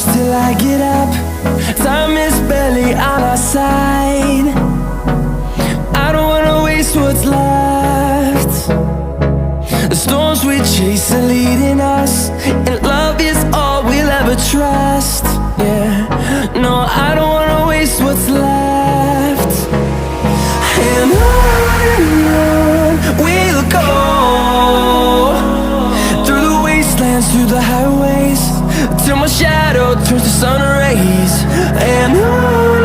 push till I get up. Time is barely on our side. I don't wanna waste what's left. The storms we chase are leading us, and love is all we'll ever trust. Yeah, no, I don't wanna waste what's left. And on we'll go, through the wastelands, through the highways, till my shadow turns to sun rays. And on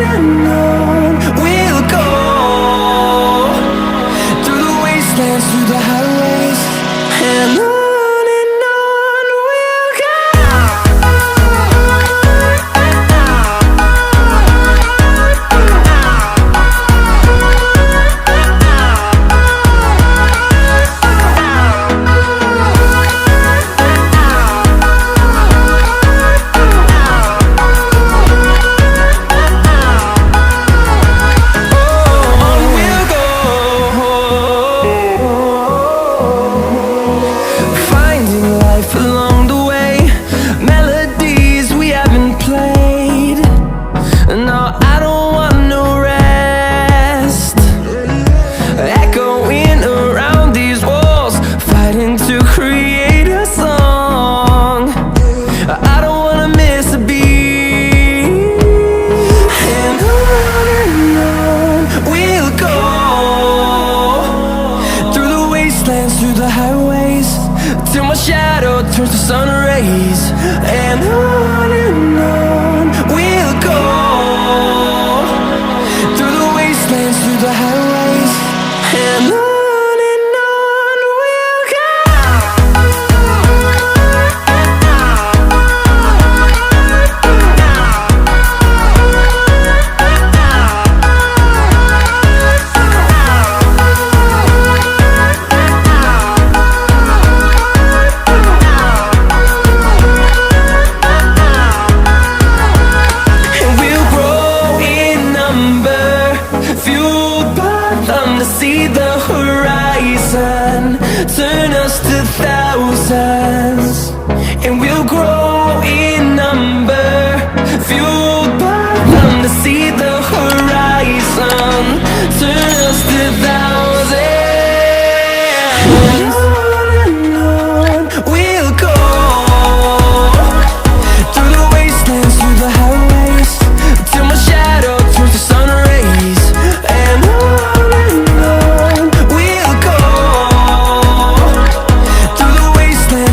we'll go, through the wastelands, through the highways, and on. Through the highways, till my shadow turns to sun rays. And on we'll go, through the wastelands, through the highways, and on. See the horizon turn us to thousands, and we'll grow in number, fueled by them. To see the horizon turn us to thousands, and on we'll go, through the wastelands, through the highways, till my shadow turns to sun rays. And on we'll go, through the wastelands,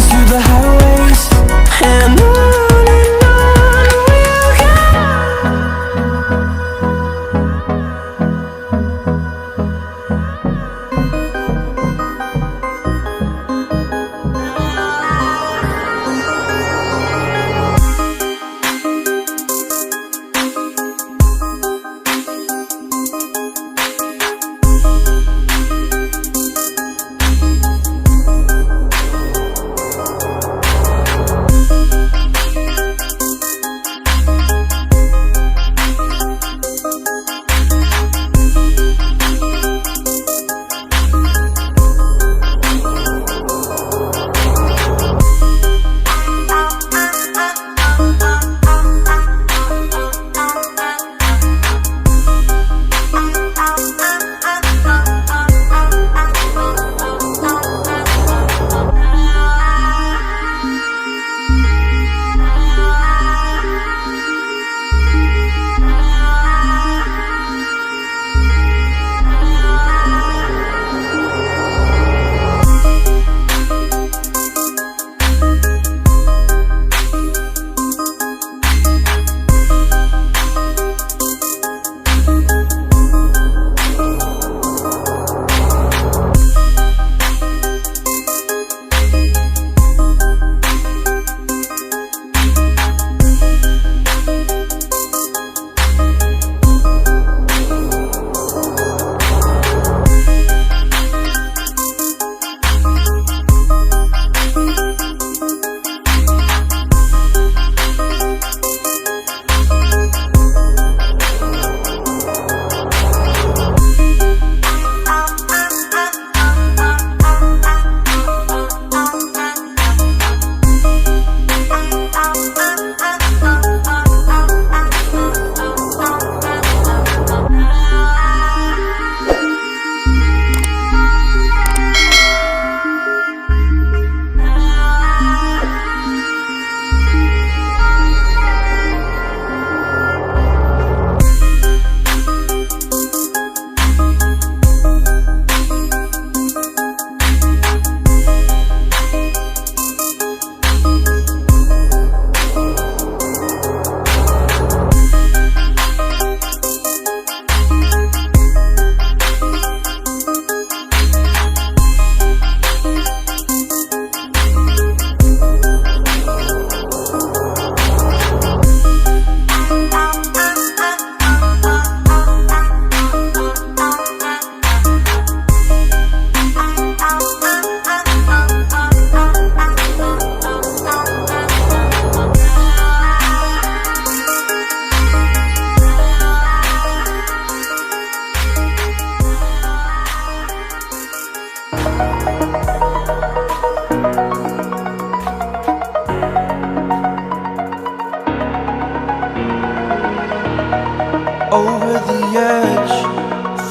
over the edge.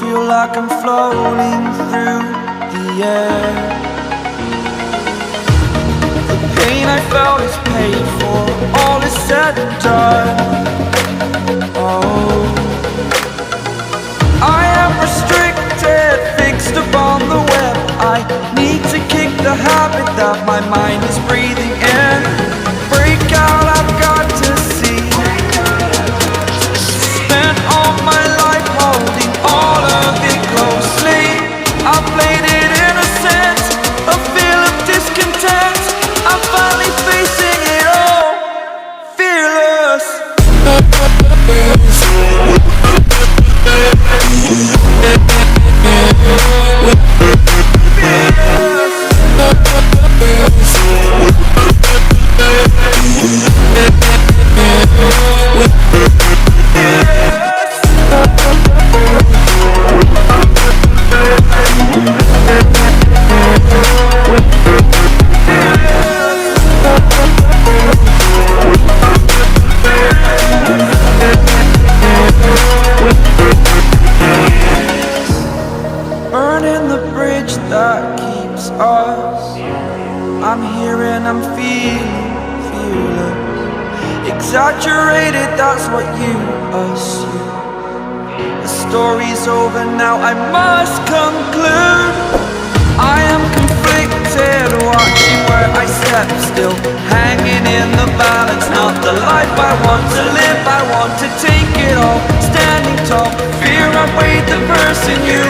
Feel like I'm floating through the air. The pain I felt is paid for, all is said and done. Oh, I am restricted, fixed upon the web. I need to kick the habit that my mind is breathing in. Break out, I've got to see. Spent all my life holding all of it closely. I played it innocent, a feel of discontent. I'm finally facing it all, fearless. Burning the bridge that keeps us. I'm here and I'm feeling fearless. Exaggerated, that's what you assume. The story's over now, I must conclude. I am conflicted, watching where I step still, hanging in the balance. Not the life I want to live, I want to take it all. Standing tall, fear I weighed the person you